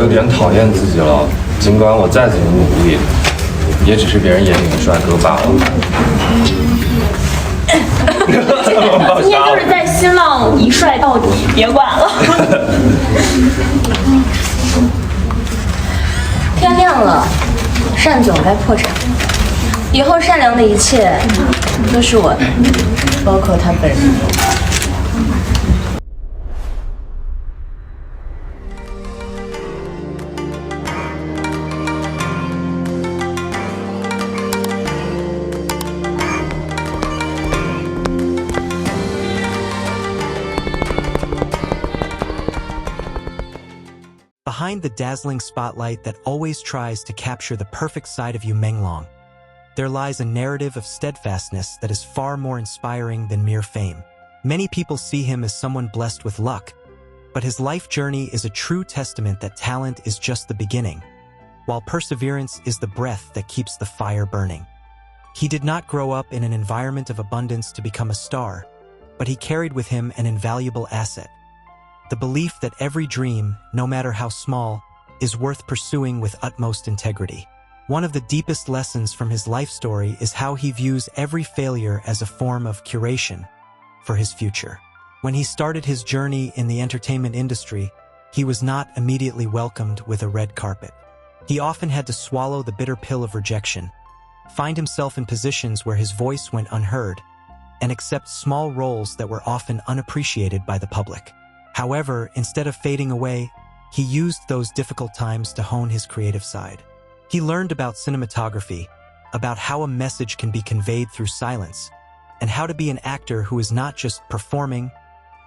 有点讨厌自己了，尽管我再怎么努力，也只是别人眼里的帅哥罢了。今天就是在新浪一帅到底，别管了。天亮了，单总该破产，以后善良的一切都是我的，包括他本人。Behind the dazzling spotlight that always tries to capture the perfect side of Yu Menglong, there lies a narrative of steadfastness that is far more inspiring than mere fame. Many people see him as someone blessed with luck, but his life journey is a true testament that talent is just the beginning, while perseverance is the breath that keeps the fire burning. He did not grow up in an environment of abundance to become a star, but he carried with him an invaluable asset: the belief that every dream, no matter how small, is worth pursuing with utmost integrity. One of the deepest lessons from his life story is how he views every failure as a form of curation for his future. When he started his journey in the entertainment industry, he was not immediately welcomed with a red carpet. He often had to swallow the bitter pill of rejection, find himself in positions where his voice went unheard, and accept small roles that were often unappreciated by the public. However, instead of fading away, he used those difficult times to hone his creative side. He learned about cinematography, about how a message can be conveyed through silence, and how to be an actor who is not just performing,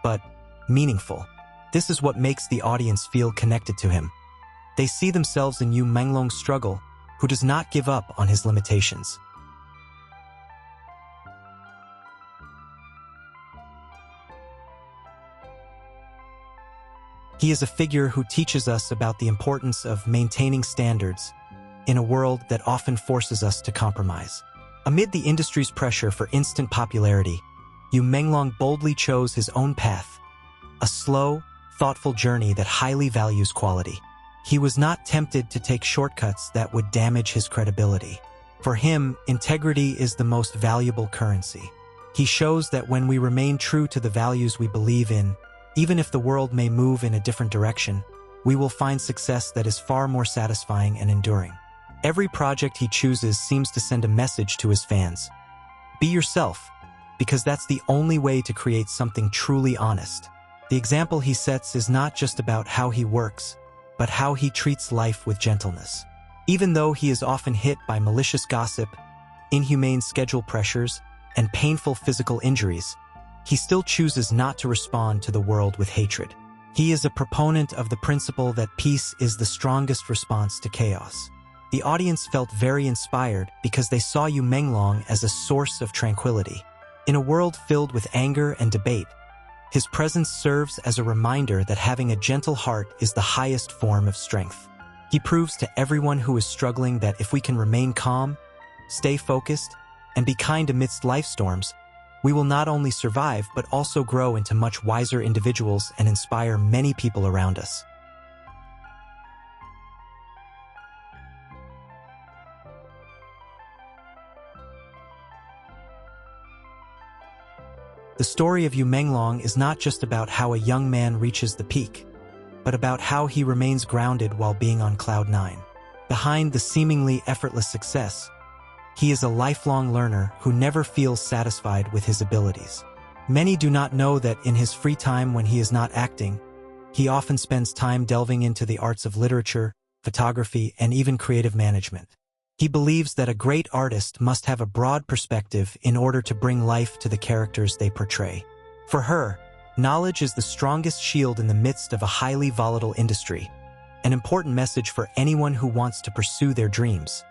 but meaningful. This is what makes the audience feel connected to him. They see themselves in Yu Menglong's struggle, who does not give up on his limitations. He is a figure who teaches us about the importance of maintaining standards in a world that often forces us to compromise. Amid the industry's pressure for instant popularity, Yu Menglong boldly chose his own path, a slow, thoughtful journey that highly values quality. He was not tempted to take shortcuts that would damage his credibility. For him, integrity is the most valuable currency. He shows that when we remain true to the values we believe in, even if the world may move in a different direction, we will find success that is far more satisfying and enduring. Every project he chooses seems to send a message to his fans. Be yourself, because that's the only way to create something truly honest. The example he sets is not just about how he works, but how he treats life with gentleness. Even though he is often hit by malicious gossip, inhumane schedule pressures, and painful physical injuries, he still chooses not to respond to the world with hatred. He is a proponent of the principle that peace is the strongest response to chaos. The audience felt very inspired because they saw Yu Menglong as a source of tranquility. In a world filled with anger and debate, his presence serves as a reminder that having a gentle heart is the highest form of strength. He proves to everyone who is struggling that if we can remain calm, stay focused, and be kind amidst life storms, we will not only survive but also grow into much wiser individuals and inspire many people around us. The story of Yu Menglong is not just about how a young man reaches the peak, but about how he remains grounded while being on cloud nine. Behind the seemingly effortless success, he is a lifelong learner who never feels satisfied with his abilities. Many do not know that in his free time when he is not acting, he often spends time delving into the arts of literature, photography, and even creative management. He believes that a great artist must have a broad perspective in order to bring life to the characters they portray. For her, knowledge is the strongest shield in the midst of a highly volatile industry, an important message for anyone who wants to pursue their dreams.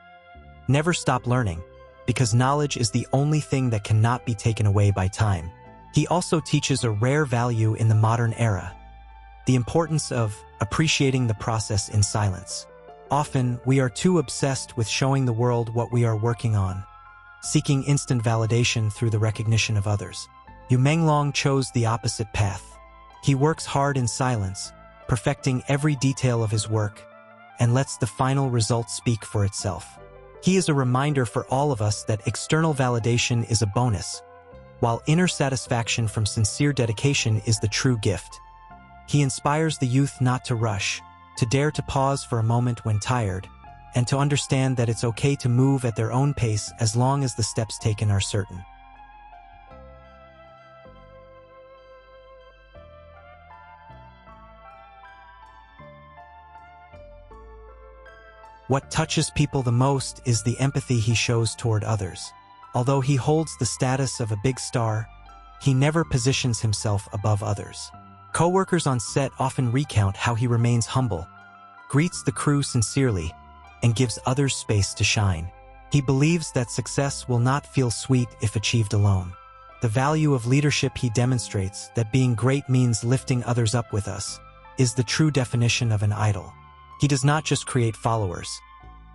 Never stop learning, because knowledge is the only thing that cannot be taken away by time. He also teaches a rare value in the modern era: the importance of appreciating the process in silence. Often, we are too obsessed with showing the world what we are working on, seeking instant validation through the recognition of others. Yu Menglong chose the opposite path. He works hard in silence, perfecting every detail of his work, and lets the final result speak for itself. He is a reminder for all of us that external validation is a bonus, while inner satisfaction from sincere dedication is the true gift. He inspires the youth not to rush, to dare to pause for a moment when tired, and to understand that it's okay to move at their own pace as long as the steps taken are certain. What touches people the most is the empathy he shows toward others. Although he holds the status of a big star, he never positions himself above others. Co-workers on set often recount how he remains humble, greets the crew sincerely, and gives others space to shine. He believes that success will not feel sweet if achieved alone. The value of leadership he demonstrates, that being great means lifting others up with us, is the true definition of an idol. He does not just create followers.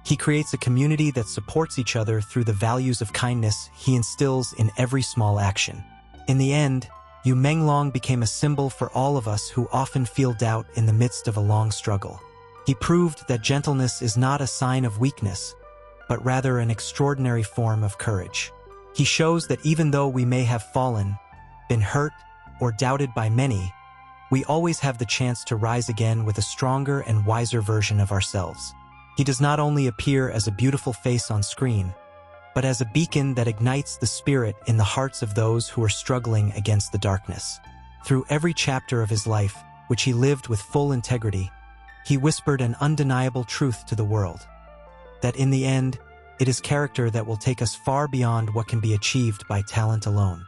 He creates a community that supports each other through the values of kindness he instills in every small action. In the end, Yu Menglong became a symbol for all of us who often feel doubt in the midst of a long struggle. He proved that gentleness is not a sign of weakness, but rather an extraordinary form of courage. He shows that even though we may have fallen, been hurt, or doubted by many, we always have the chance to rise again with a stronger and wiser version of ourselves. He does not only appear as a beautiful face on screen, but as a beacon that ignites the spirit in the hearts of those who are struggling against the darkness. Through every chapter of his life, which he lived with full integrity, he whispered an undeniable truth to the world, that in the end, it is character that will take us far beyond what can be achieved by talent alone.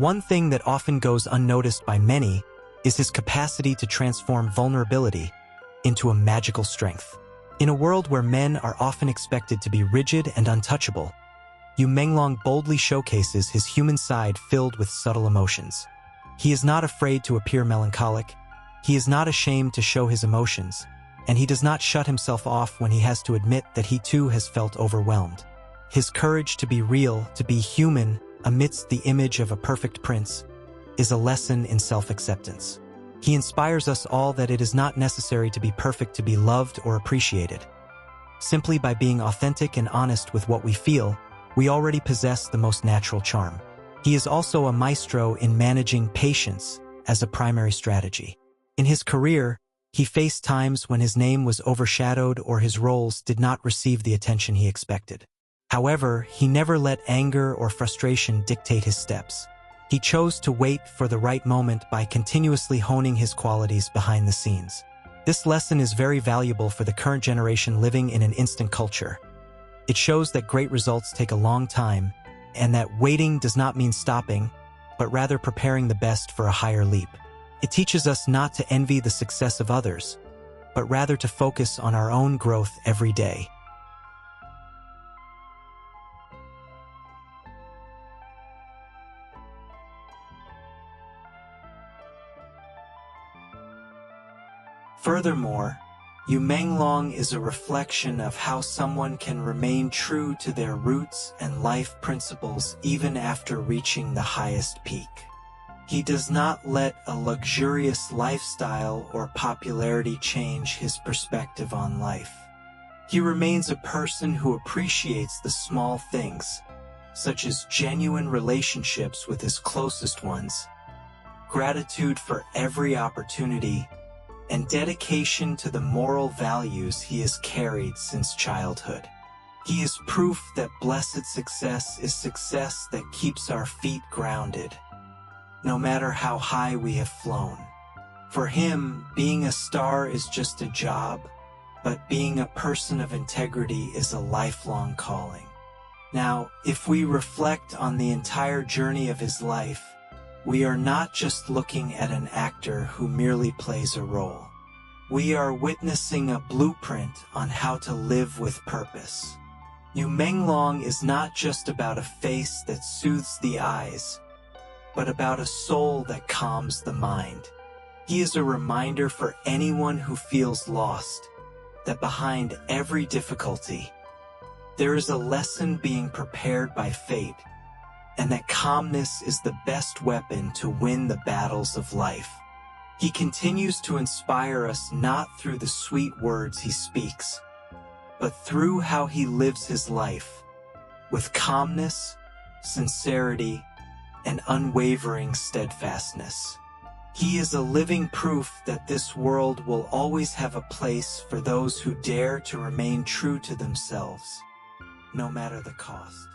One thing that often goes unnoticed by many is his capacity to transform vulnerability into a magical strength. In a world where men are often expected to be rigid and untouchable, Yu Menglong boldly showcases his human side filled with subtle emotions. He is not afraid to appear melancholic, he is not ashamed to show his emotions, and he does not shut himself off when he has to admit that he too has felt overwhelmed. His courage to be real, to be human, amidst the image of a perfect prince, is a lesson in self-acceptance. He inspires us all that it is not necessary to be perfect to be loved or appreciated. Simply by being authentic and honest with what we feel, we already possess the most natural charm. He is also a maestro in managing patience as a primary strategy. In his career, he faced times when his name was overshadowed or his roles did not receive the attention he expected. However, he never let anger or frustration dictate his steps. He chose to wait for the right moment by continuously honing his qualities behind the scenes. This lesson is very valuable for the current generation living in an instant culture. It shows that great results take a long time, and that waiting does not mean stopping, but rather preparing the best for a higher leap. It teaches us not to envy the success of others, but rather to focus on our own growth every day. Furthermore, Yu Menglong is a reflection of how someone can remain true to their roots and life principles even after reaching the highest peak. He does not let a luxurious lifestyle or popularity change his perspective on life. He remains a person who appreciates the small things, such as genuine relationships with his closest ones, gratitude for every opportunity, and dedication to the moral values he has carried since childhood. He is proof that blessed success is success that keeps our feet grounded, no matter how high we have flown. For him, being a star is just a job, but being a person of integrity is a lifelong calling. Now, if we reflect on the entire journey of his life, we are not just looking at an actor who merely plays a role. We are witnessing a blueprint on how to live with purpose. Yu Menglong is not just about a face that soothes the eyes, but about a soul that calms the mind. He is a reminder for anyone who feels lost that behind every difficulty, There is a lesson being prepared by fate, and that calmness is the best weapon to win the battles of life. He continues to inspire us not through the sweet words he speaks, but through how he lives his life, with calmness, sincerity, and unwavering steadfastness. He is a living proof that this world will always have a place for those who dare to remain true to themselves, no matter the cost.